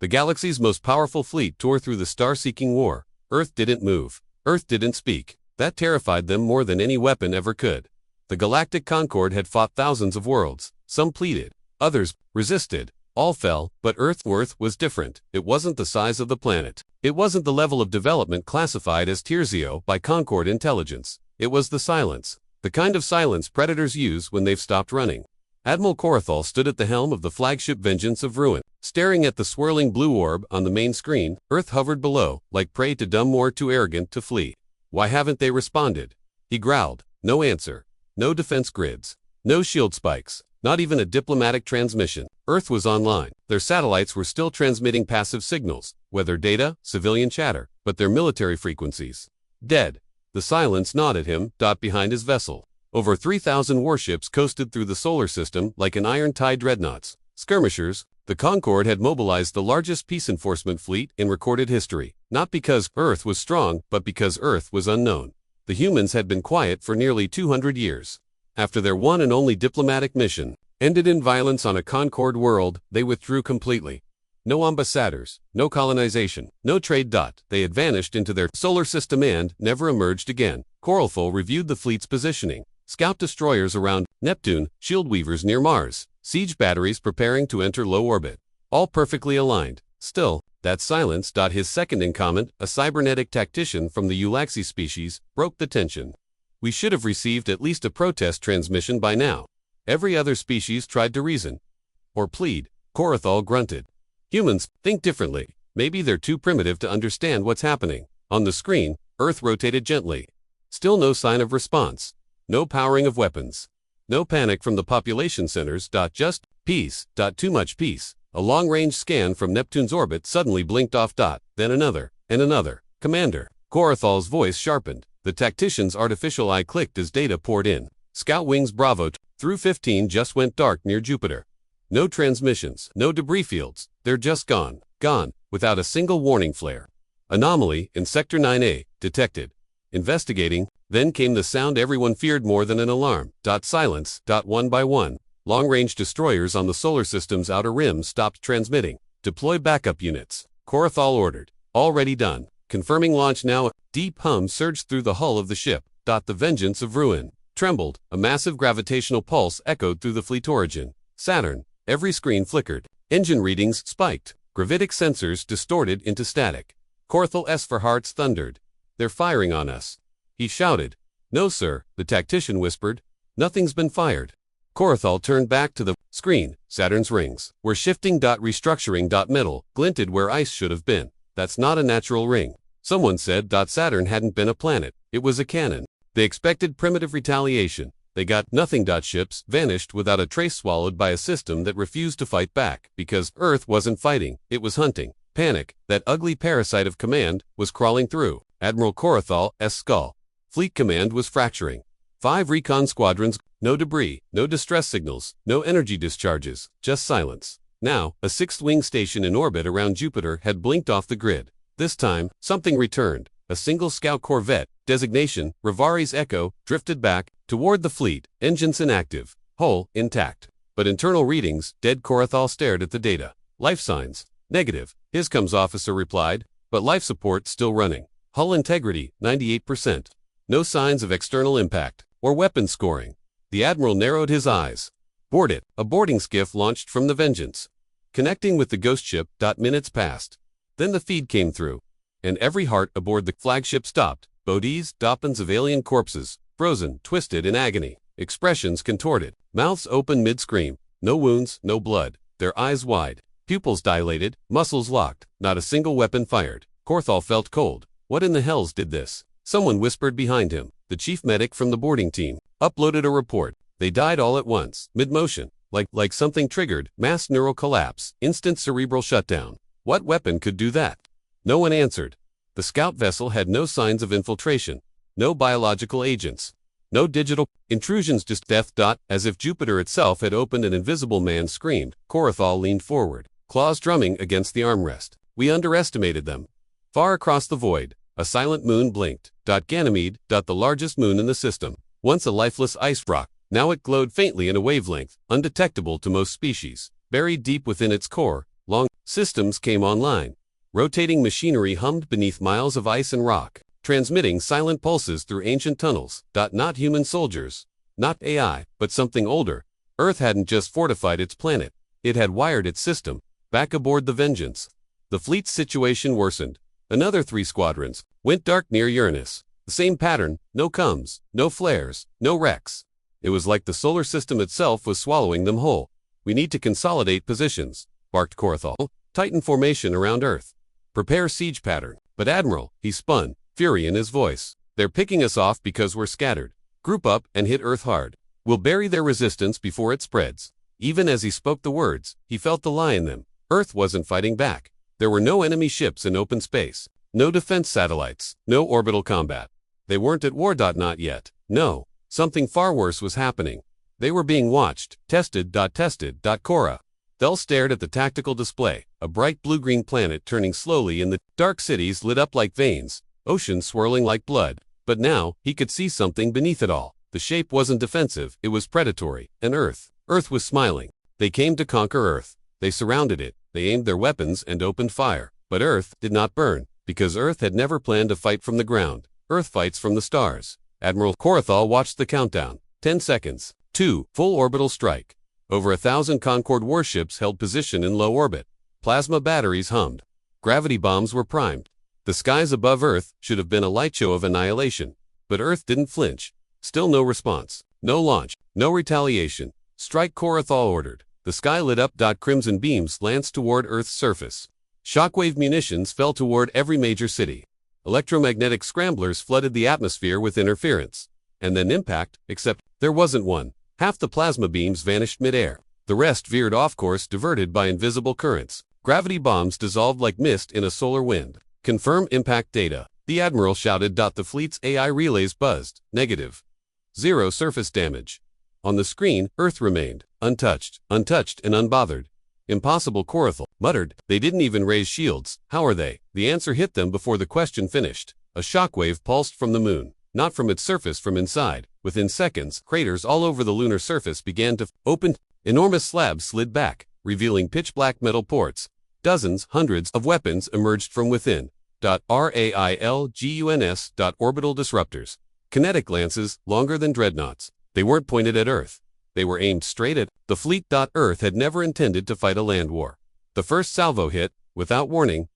The galaxy's most powerful fleet tore through the star-seeking war. Earth didn't move. Earth didn't speak. That terrified them more than any weapon ever could. The Galactic Concord had fought thousands of worlds. Some pleaded. Others resisted. All fell, but Earth's worth was different. It wasn't the size of the planet. It wasn't the level of development classified as Tier 0 by Concord intelligence. It was the silence. The kind of silence predators use when they've stopped running. Admiral Corathal stood at the helm of the flagship Vengeance of Ruin, staring at the swirling blue orb on the main screen. Earth hovered below, like prey to dumb or too arrogant to flee. Why haven't they responded? He growled. No answer. No defense grids. No shield spikes. Not even a diplomatic transmission. Earth was online. Their satellites were still transmitting passive signals, weather data, civilian chatter, but their military frequencies. Dead. The silence gnawed at him, behind his vessel. Over 3,000 warships coasted through the solar system like an iron-tied dreadnoughts. Skirmishers, the Concord had mobilized the largest peace enforcement fleet in recorded history. Not because Earth was strong, but because Earth was unknown. The humans had been quiet for nearly 200 years. After their one and only diplomatic mission ended in violence on a Concord world, they withdrew completely. No ambassadors, no colonization, no trade. They had vanished into their solar system and never emerged again. Corathal reviewed the fleet's positioning. Scout destroyers around Neptune, shield weavers near Mars, siege batteries preparing to enter low orbit. All perfectly aligned. Still, that silence. His second-in-command, a cybernetic tactician from the Ulaxi species, broke the tension. We should have received at least a protest transmission by now. Every other species tried to reason. Or plead. Corathal grunted. Humans think differently. Maybe they're too primitive to understand what's happening. On the screen, Earth rotated gently. Still no sign of response. No powering of weapons. No panic from the population centers. Just peace. Too much peace. A long-range scan from Neptune's orbit suddenly blinked off. Then another, and another. Commander. Corathal's voice sharpened. The tactician's artificial eye clicked as data poured in. Scout Wings Bravo through 15 just went dark near Jupiter. No transmissions, no debris fields. They're just gone, without a single warning flare. Anomaly in Sector 9A, detected. Investigating, then came the sound everyone feared more than an alarm. Silence. One by one. Long-range destroyers on the solar system's outer rim stopped transmitting. Deploy backup units. Corathal ordered. Already done. Confirming launch now. A deep hum surged through the hull of the ship. The Vengeance of Ruin trembled. A massive gravitational pulse echoed through the fleet origin. Saturn. Every screen flickered. Engine readings spiked. Gravitic sensors distorted into static. Corathal S for hearts thundered. They're firing on us. He shouted. No sir, the tactician whispered. Nothing's been fired. Corathal turned back to the screen. Saturn's rings were shifting. Restructuring. Metal glinted where ice should have been. That's not a natural ring. Someone said. Saturn hadn't been a planet. It was a cannon. They expected primitive retaliation. They got nothing. Ships vanished without a trace, swallowed by a system that refused to fight back, because Earth wasn't fighting, it was hunting. Panic, that ugly parasite of command, was crawling through Admiral Corathal's skull. Fleet command was fracturing. 5 recon squadrons, no debris, no distress signals, no energy discharges, just silence. Now, a 6th wing station in orbit around Jupiter had blinked off the grid. This time, something returned. A single scout corvette, designation, Rivari's Echo, drifted back toward the fleet, engines inactive, hull intact. But internal readings, dead. Corathal stared at the data. Life signs, negative, his comms officer replied, but life support still running. Hull integrity, 98%. No signs of external impact or weapon scoring. The admiral narrowed his eyes. Board it. A boarding skiff launched from the Vengeance, connecting with the ghost ship. Minutes passed. Then the feed came through, and every heart aboard the flagship stopped. Bodies, doppins of alien corpses, frozen, twisted in agony, expressions contorted, mouths open mid-scream. No wounds, no blood, their eyes wide, pupils dilated, muscles locked, not a single weapon fired. Corathal felt cold. What in the hells did this? Someone whispered behind him. The chief medic from the boarding team uploaded a report. They died all at once, mid-motion, like something triggered, mass neural collapse, instant cerebral shutdown. What weapon could do that? No one answered. The scout vessel had no signs of infiltration, no biological agents, no digital intrusions, just death. As if Jupiter itself had opened, an invisible man screamed. Corathal leaned forward, claws drumming against the armrest. We underestimated them. Far across the void, a silent moon blinked. Ganymede. The largest moon in the system. Once a lifeless ice rock, now it glowed faintly in a wavelength, undetectable to most species. Buried deep within its core, long Systems came online. Rotating machinery hummed beneath miles of ice and rock, transmitting silent pulses through ancient tunnels. Not human soldiers, not AI, but something older. Earth hadn't just fortified its planet, it had wired its system. Back aboard the Vengeance, the fleet's situation worsened. Another 3 squadrons went dark near Uranus. The same pattern, no coms, no flares, no wrecks. It was like the solar system itself was swallowing them whole. We need to consolidate positions, barked Korathal. Titan formation around Earth. Prepare siege pattern. But Admiral, he spun, fury in his voice. They're picking us off because we're scattered. Group up and hit Earth hard. We'll bury their resistance before it spreads. Even as he spoke the words, he felt the lie in them. Earth wasn't fighting back. There were no enemy ships in open space. No defense satellites. No orbital combat. They weren't at war. Not yet. No. Something far worse was happening. They were being watched. Tested. Cora. Thel stared at the tactical display, a bright blue-green planet turning slowly in the dark. Cities lit up like veins, oceans swirling like blood. But now, he could see something beneath it all. The shape wasn't defensive, it was predatory. And Earth was smiling. They came to conquer Earth. They surrounded it, they aimed their weapons and opened fire. But Earth did not burn, because Earth had never planned to fight from the ground. Earth fights from the stars. Admiral Korathal watched the countdown. 10 seconds. 2. Full orbital strike. Over 1,000 Concorde warships held position in low orbit. Plasma batteries hummed. Gravity bombs were primed. The skies above Earth should have been a light show of annihilation. But Earth didn't flinch. Still no response. No launch. No retaliation. Strike, Korathal ordered. The sky lit up. Crimson beams lanced toward Earth's surface. Shockwave munitions fell toward every major city. Electromagnetic scramblers flooded the atmosphere with interference. And then impact, except there wasn't one. Half the plasma beams vanished midair. The rest veered off course, diverted by invisible currents. Gravity bombs dissolved like mist in a solar wind. Confirm impact data. The Admiral shouted. The fleet's AI relays buzzed. Negative. 0 surface damage. On the screen, Earth remained, untouched and unbothered. Impossible, Korathal muttered. They didn't even raise shields. How are they? The answer hit them before the question finished. A shockwave pulsed from the moon. Not from its surface, from inside. Within seconds, craters all over the lunar surface began to open. Enormous slabs slid back, revealing pitch-black metal ports. Dozens, hundreds of weapons emerged from within. RAILGUNS. Orbital disruptors. Kinetic lances, longer than dreadnoughts. They weren't pointed at Earth. They were aimed straight at the fleet. Earth had never intended to fight a land war. The first salvo hit, without warning.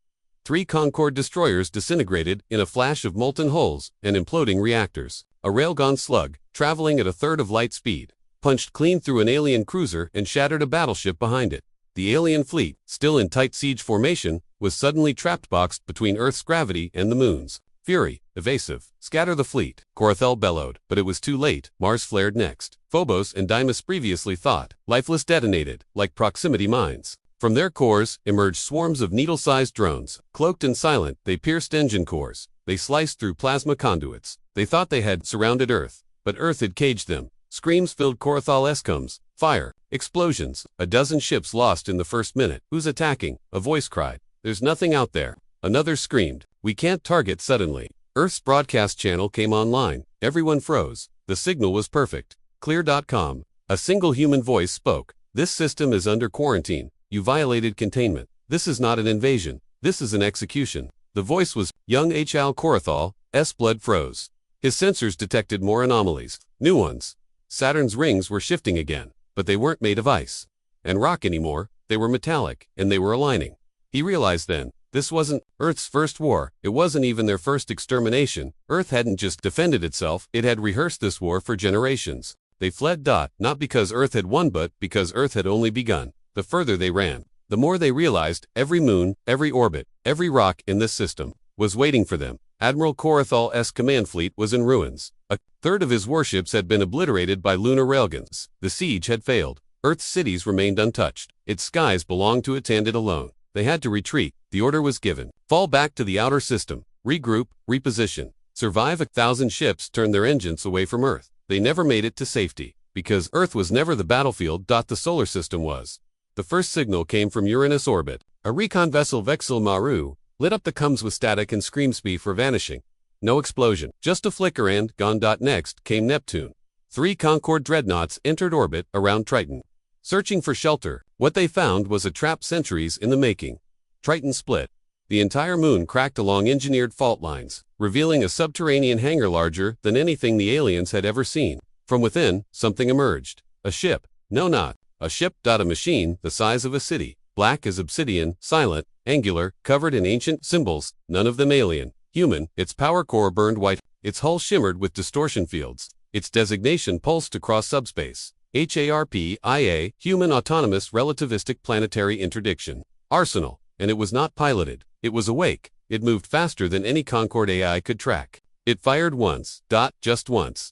3 Concorde destroyers disintegrated in a flash of molten hulls and imploding reactors. A railgun slug, traveling at a third of light speed, punched clean through an alien cruiser and shattered a battleship behind it. The alien fleet, still in tight siege formation, was suddenly trapped, boxed between Earth's gravity and the moon's. Fury, evasive. Scatter the fleet, Korathal bellowed, but it was too late. Mars flared next. Phobos and Deimos, previously thought lifeless, detonated, like proximity mines. From their cores emerged swarms of needle-sized drones. Cloaked and silent, they pierced engine cores. They sliced through plasma conduits. They thought they had surrounded Earth, but Earth had caged them. Screams filled Korathal's coms. Fire. Explosions. A dozen ships lost in the first minute. Who's attacking? A voice cried. There's nothing out there. Another screamed. We can't target suddenly. Earth's broadcast channel came online. Everyone froze. The signal was perfect. Clear.com. A single human voice spoke. This system is under quarantine. You violated containment. This is not an invasion. This is an execution. The voice was young H.L. Korathal. Blood froze. His sensors detected more anomalies. New ones. Saturn's rings were shifting again, but they weren't made of ice and rock anymore. They were metallic, and they were aligning. He realized then, this wasn't Earth's first war. It wasn't even their first extermination. Earth hadn't just defended itself. It had rehearsed this war for generations. They fled. Not because Earth had won, but because Earth had only begun. The further they ran, the more they realized every moon, every orbit, every rock in this system was waiting for them. Admiral Korathal's command fleet was in ruins. A third of his warships had been obliterated by lunar railguns. The siege had failed. Earth's cities remained untouched. Its skies belonged to it and it alone. They had to retreat. The order was given. Fall back to the outer system. Regroup, reposition. Survive. 1,000 ships turned their engines away from Earth. They never made it to safety, because Earth was never the battlefield. The solar system was. The first signal came from Uranus orbit. A recon vessel, Vexil Maru, lit up the coms with static and screams before vanishing. No explosion, just a flicker and gone. Next came Neptune. 3 Concorde dreadnoughts entered orbit around Triton. searching for shelter. What they found was a trap centuries in the making. Triton split. The entire moon cracked along engineered fault lines, revealing a subterranean hangar larger than anything the aliens had ever seen. From within, something emerged. A ship. No, not a ship. A machine the size of a city. Black as obsidian, silent, angular, covered in ancient symbols, none of them alien. Human. Its power core burned white. Its hull shimmered with distortion fields. Its designation pulsed across subspace. HARP-IA, Human Autonomous Relativistic Planetary Interdiction. Arsenal. And it was not piloted. It was awake. It moved faster than any Concorde AI could track. It fired once. Just once.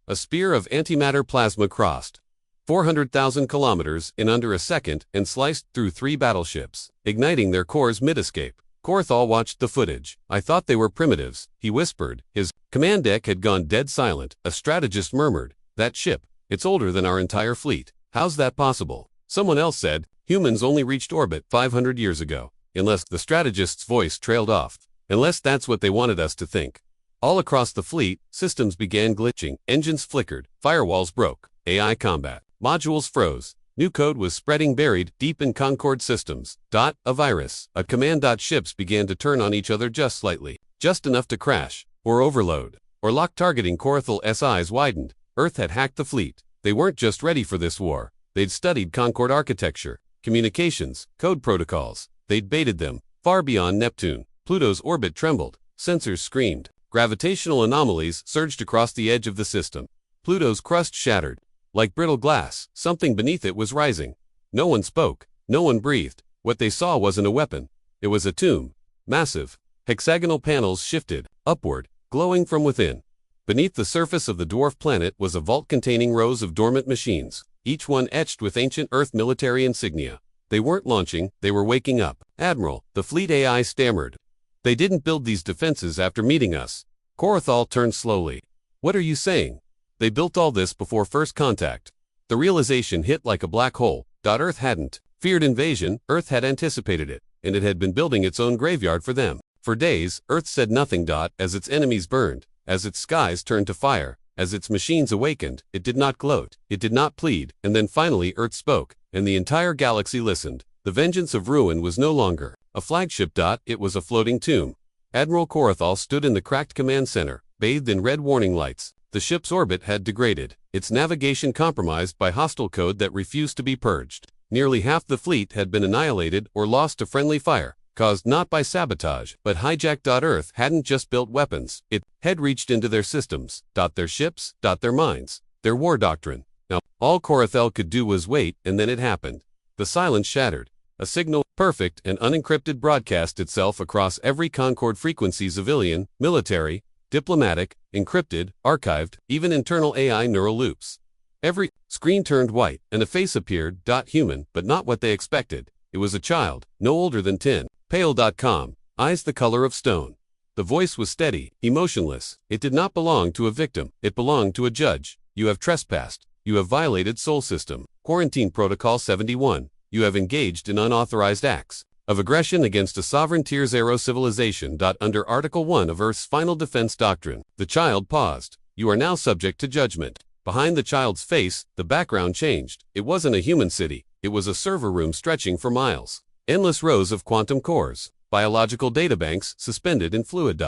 A spear of antimatter plasma crossed 400,000 kilometers in under a second and sliced through 3 battleships, igniting their cores mid-escape. Korthal watched the footage. I thought they were primitives, he whispered. His command deck had gone dead silent. A strategist murmured, that ship, it's older than our entire fleet. How's that possible? Someone else said, humans only reached orbit 500 years ago. Unless the strategist's voice trailed off. Unless that's what they wanted us to think. All across the fleet, systems began glitching, engines flickered, firewalls broke, AI combat, modules froze. New code was spreading buried deep in Concorde systems. A virus. A command. Ships began to turn on each other just slightly. Just enough to crash, or overload, or lock targeting. Korthal's eyes widened. Earth had hacked the fleet. They weren't just ready for this war. They'd studied Concorde architecture, communications, code protocols. They'd baited them, far beyond Neptune. Pluto's orbit trembled. Sensors screamed. Gravitational anomalies surged across the edge of the system. Pluto's crust shattered. Like brittle glass, something beneath it was rising. No one spoke. No one breathed. What they saw wasn't a weapon. It was a tomb. Massive. Hexagonal panels shifted, upward, glowing from within. Beneath the surface of the dwarf planet was a vault containing rows of dormant machines, each one etched with ancient Earth military insignia. They weren't launching, they were waking up. Admiral, the fleet AI stammered. They didn't build these defenses after meeting us. Korthal turned slowly. What are you saying? They built all this before first contact. The realization hit like a black hole. Earth hadn't feared invasion, Earth had anticipated it, and it had been building its own graveyard for them. For days, Earth said nothing. As its enemies burned, as its skies turned to fire, as its machines awakened, it did not gloat, it did not plead, and then finally Earth spoke, and the entire galaxy listened. The vengeance of ruin was no longer a flagship. It was a floating tomb. Admiral Korthal stood in the cracked command center, bathed in red warning lights. The ship's orbit had degraded, its navigation compromised by hostile code that refused to be purged. Nearly half the fleet had been annihilated or lost to friendly fire, caused not by sabotage, but hijacked. Earth hadn't just built weapons, it had reached into their systems, their ships, their minds, their war doctrine. Now, all Korthal could do was wait, and then it happened. The silence shattered. A signal, perfect and unencrypted, broadcast itself across every Concorde frequency: civilian, military, diplomatic, encrypted, archived, even internal AI neural loops. Every screen turned white, and a face appeared. Human, but not what they expected. It was a child, no older than 10, pale. Calm, eyes the color of stone. The voice was steady, emotionless. It did not belong to a victim, it belonged to a judge. You have trespassed. You have violated Sol System. Quarantine Protocol 71. You have engaged in unauthorized acts of aggression against a sovereign Tier 0 civilization. Under Article 1 of Earth's Final Defense Doctrine. The child paused. You are now subject to judgment. Behind the child's face, the background changed. It wasn't a human city. It was a server room stretching for miles. Endless rows of quantum cores. Biological databanks suspended in fluid.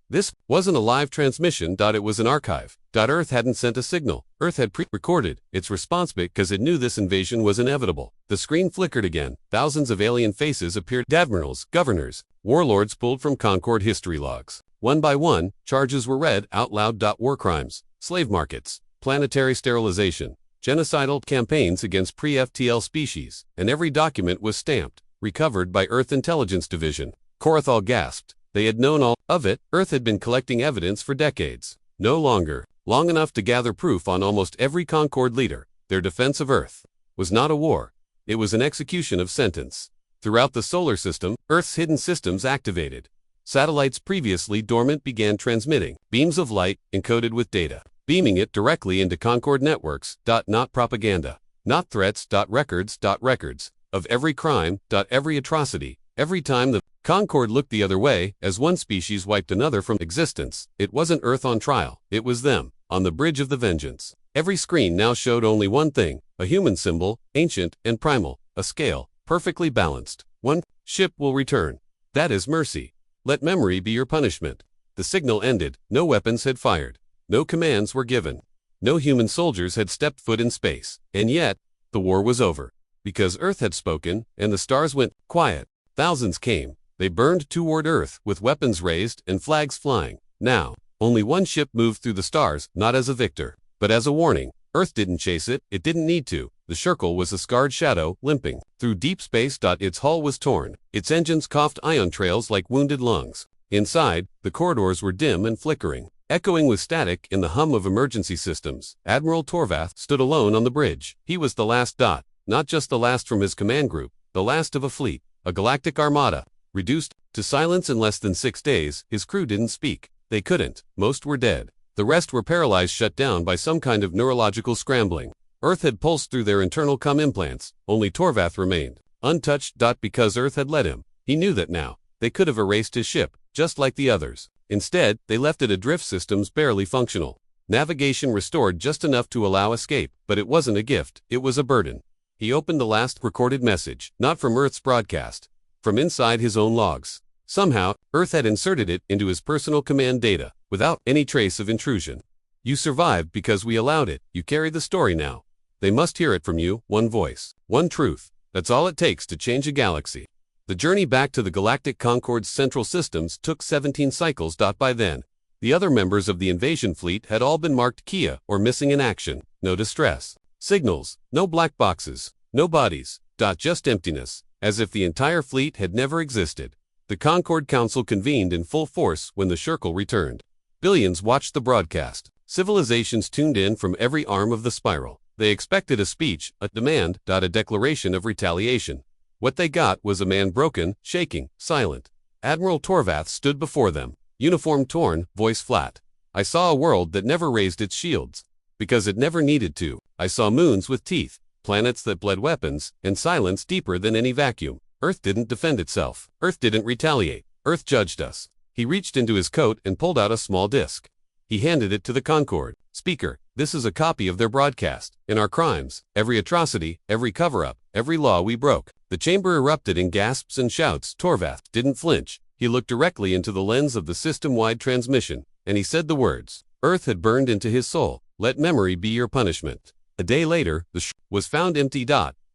This wasn't a live transmission. It was an archive. Earth hadn't sent a signal. Earth had pre-recorded its response because it knew this invasion was inevitable. The screen flickered again. Thousands of alien faces appeared. Admirals, governors, warlords pulled from Concorde history logs. One by one, charges were read out loud. War crimes, slave markets, planetary sterilization, genocidal campaigns against pre-FTL species, and every document was stamped, recovered by Earth Intelligence Division. Korthal gasped. They had known all of it. Earth had been collecting evidence for decades. No longer. Long enough to gather proof on almost every Concorde leader. Their defense of Earth was not a war. It was an execution of sentence. Throughout the solar system, Earth's hidden systems activated. Satellites previously dormant began transmitting beams of light encoded with data, beaming it directly into Concorde networks. Not propaganda. Not threats. Records. Records of every crime. Every atrocity. Every time the Concorde looked the other way, as one species wiped another from existence. It wasn't Earth on trial. It was them, on the bridge of the vengeance. Every screen now showed only one thing, a human symbol, ancient and primal, a scale, perfectly balanced. One ship will return. That is mercy. Let memory be your punishment. The signal ended, no weapons had fired. No commands were given. No human soldiers had stepped foot in space. And yet, the war was over. Because Earth had spoken, and the stars went quiet. Thousands came. They burned toward Earth with weapons raised and flags flying. Now, only one ship moved through the stars, not as a victor, but as a warning. Earth didn't chase it, it didn't need to. The Shirkle was a scarred shadow, limping through deep space. Its hull was torn. Its engines coughed ion trails like wounded lungs. Inside, the corridors were dim and flickering, echoing with static and the hum of emergency systems. Admiral Torvath stood alone on the bridge. He was the last. Not just the last from his command group, the last of a fleet, a galactic armada. Reduced to silence in less than 6 days, his crew didn't speak. They couldn't. Most were dead. The rest were paralyzed, shut down by some kind of neurological scrambling. Earth had pulsed through their internal implants. Only Torvath remained, untouched. Because Earth had let him. He knew that now. They could have erased his ship, just like the others. Instead, they left it adrift, systems barely functional. Navigation restored just enough to allow escape, but it wasn't a gift, it was a burden. He opened the last recorded message, not from Earth's broadcast, from inside his own logs. Somehow, Earth had inserted it into his personal command data, without any trace of intrusion. You survived because we allowed it. You carry the story now. They must hear it from you, one voice, one truth. That's all it takes to change a galaxy. The journey back to the Galactic Concord's central systems took 17 cycles. By then, the other members of the invasion fleet had all been marked Kia or missing in action. No distress signals, no black boxes, no bodies. Just emptiness, as if the entire fleet had never existed. The Concord Council convened in full force when the Shirkle returned. Billions watched the broadcast. Civilizations tuned in from every arm of the spiral. They expected a speech, a demand, a declaration of retaliation. What they got was a man broken, shaking, silent. Admiral Torvath stood before them, uniform torn, voice flat. I saw a world that never raised its shields. Because it never needed to. I saw moons with teeth, planets that bled weapons, and silence deeper than any vacuum. Earth didn't defend itself. Earth didn't retaliate. Earth judged us. He reached into his coat and pulled out a small disc. He handed it to the Concord. Speaker, this is a copy of their broadcast. In our crimes, every atrocity, every cover-up, every law we broke. The chamber erupted in gasps and shouts. Torvath didn't flinch. He looked directly into the lens of the system-wide transmission, and he said the words. Earth had burned into his soul. Let memory be your punishment. A day later, the ship was found empty.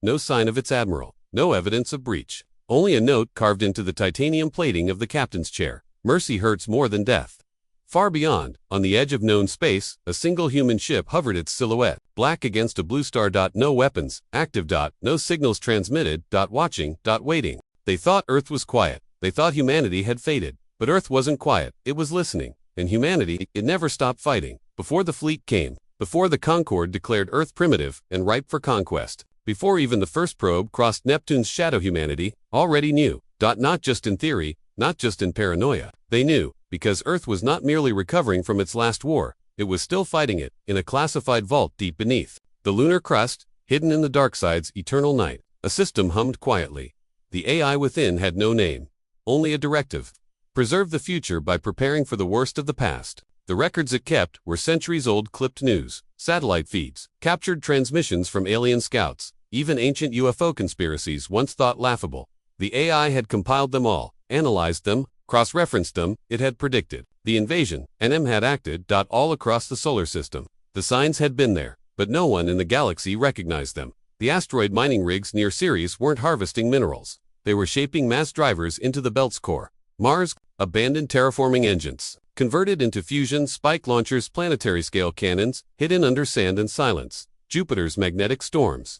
No sign of its admiral. No evidence of breach. Only a note carved into the titanium plating of the captain's chair. Mercy hurts more than death. Far beyond, on the edge of known space, a single human ship hovered, its silhouette, black against a blue star. No weapons, active. No signals transmitted. Watching. Waiting. They thought Earth was quiet. They thought humanity had faded. But Earth wasn't quiet. It was listening. And humanity, it never stopped fighting. Before the fleet came. Before the Concord declared Earth primitive and ripe for conquest. Before even the first probe crossed Neptune's shadow, humanity already knew. Not just in theory, not just in paranoia. They knew, because Earth was not merely recovering from its last war, it was still fighting it, in a classified vault deep beneath. The lunar crust, hidden in the dark side's eternal night. A system hummed quietly. The AI within had no name. Only a directive. Preserve the future by preparing for the worst of the past. The records it kept were centuries-old clipped news, satellite feeds, captured transmissions from alien scouts, even ancient UFO conspiracies once thought laughable. The AI had compiled them all, analyzed them, cross-referenced them. It had predicted the invasion, and had acted. All across the solar system. The signs had been there, but no one in the galaxy recognized them. The asteroid mining rigs near Ceres weren't harvesting minerals. They were shaping mass drivers into the belt's core. Mars, abandoned terraforming engines, converted into fusion spike launchers, planetary-scale cannons, hidden under sand and silence. Jupiter's magnetic storms.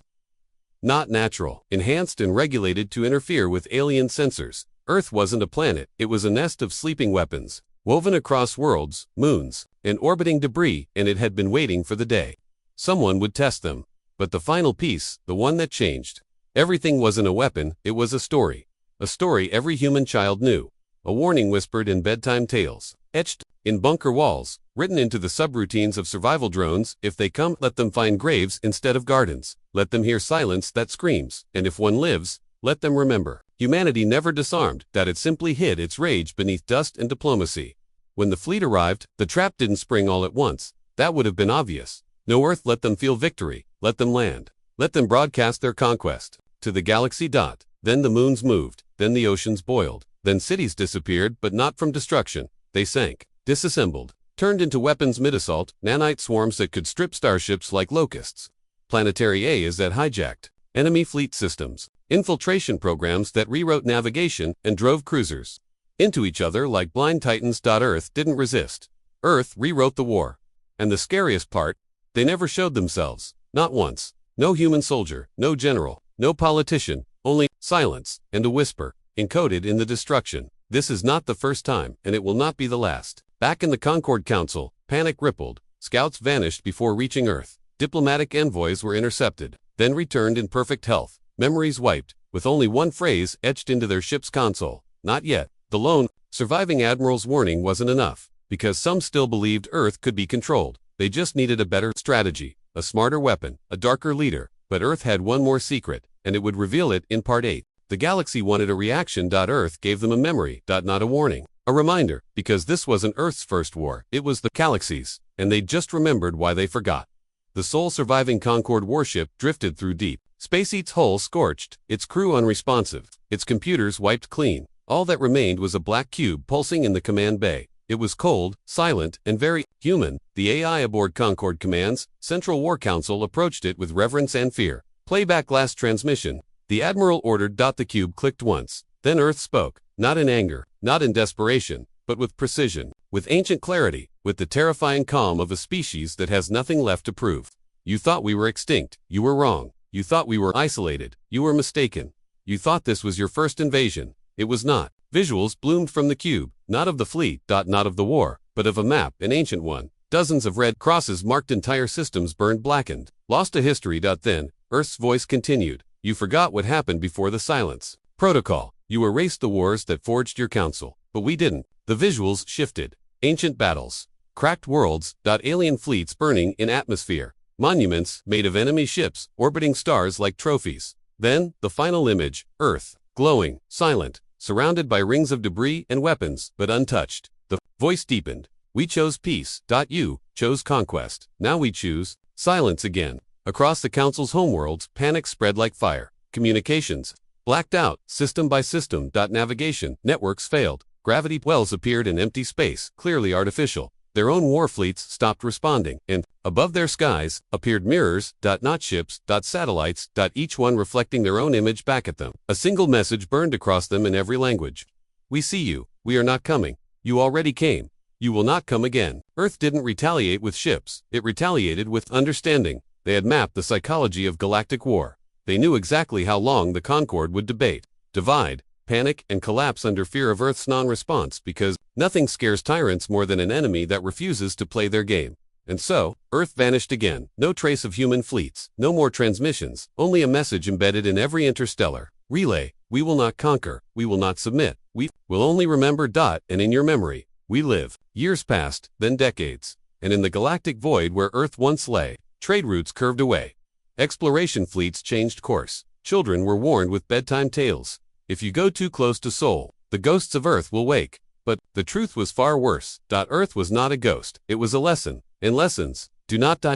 Not natural, enhanced and regulated to interfere with alien sensors. Earth wasn't a planet, it was a nest of sleeping weapons, woven across worlds, moons, and orbiting debris, and it had been waiting for the day someone would test them. But the final piece, the one that changed everything, wasn't a weapon, it was a story. A story every human child knew. A warning whispered in bedtime tales, etched in bunker walls, written into the subroutines of survival drones. If they come, let them find graves instead of gardens. Let them hear silence that screams, and if one lives, let them remember. Humanity never disarmed, that it simply hid its rage beneath dust and diplomacy. When the fleet arrived, the trap didn't spring all at once. That would have been obvious. No Earth let them feel victory, let them land. Let them broadcast their conquest to the galaxy. Then the moons moved, then the oceans boiled, then cities disappeared, but not from destruction. They sank, disassembled, turned into weapons mid-assault, nanite swarms that could strip starships like locusts. Planetary A is that hijacked enemy fleet systems, infiltration programs that rewrote navigation and drove cruisers into each other like blind titans. Earth didn't resist. Earth rewrote the war. And the scariest part, they never showed themselves, not once. No human soldier, no general, no politician, only silence and a whisper, encoded in the destruction. This is not the first time, and it will not be the last. Back in the Concord Council, panic rippled. Scouts vanished before reaching Earth. Diplomatic envoys were intercepted, then returned in perfect health. Memories wiped, with only one phrase etched into their ship's console. Not yet. The lone, surviving admiral's warning wasn't enough, because some still believed Earth could be controlled. They just needed a better strategy, a smarter weapon, a darker leader. But Earth had one more secret, and it would reveal it in Part 8. The galaxy wanted a reaction. Earth gave them a memory, not a warning. A reminder, because this wasn't Earth's first war, it was the galaxy's, and they'd just remembered why they forgot. The sole surviving Concord warship drifted through deep space, its hull scorched, its crew unresponsive, its computers wiped clean. All that remained was a black cube pulsing in the command bay. It was cold, silent, and very human. The AI aboard Concord Command's Central War Council approached it with reverence and fear. Playback last transmission. The Admiral ordered. The cube clicked once. Then Earth spoke, not in anger, not in desperation, but with precision, with ancient clarity, with the terrifying calm of a species that has nothing left to prove. You thought we were extinct. You were wrong. You thought we were isolated. You were mistaken. You thought this was your first invasion. It was not. Visuals bloomed from the cube, not of the fleet, not of the war, but of a map, an ancient one. Dozens of red crosses marked entire systems burned, blackened, lost to history. Then, Earth's voice continued. You forgot what happened before the silence. Protocol. You erased the wars that forged your council, but we didn't. The visuals shifted. Ancient battles. Cracked worlds. Alien fleets burning in atmosphere. Monuments made of enemy ships, orbiting stars like trophies. Then, the final image, Earth, glowing, silent, surrounded by rings of debris and weapons, but untouched. The voice deepened. We chose peace. You chose conquest. Now we choose silence again. Across the council's homeworlds, panic spread like fire. Communications blacked out, system by system. Navigation networks failed. Gravity wells appeared in empty space, clearly artificial. Their own war fleets stopped responding, and above their skies appeared mirrors. Not ships. Satellites. Each one reflecting their own image back at them. A single message burned across them in every language. We see you. We are not coming. You already came. You will not come again. Earth didn't retaliate with ships. It retaliated with understanding. They had mapped the psychology of galactic war. They knew exactly how long the Concord would debate, divide, panic, and collapse under fear of Earth's non-response, because nothing scares tyrants more than an enemy that refuses to play their game. And so, Earth vanished again. No trace of human fleets, no more transmissions, only a message embedded in every interstellar relay. We will not conquer, we will not submit, we will only remember. And in your memory, we live. Years passed, then decades. And in the galactic void where Earth once lay, trade routes curved away. Exploration fleets changed course. Children were warned with bedtime tales. If you go too close to Sol, the ghosts of Earth will wake. But the truth was far worse. Earth was not a ghost. It was a lesson. And lessons do not die.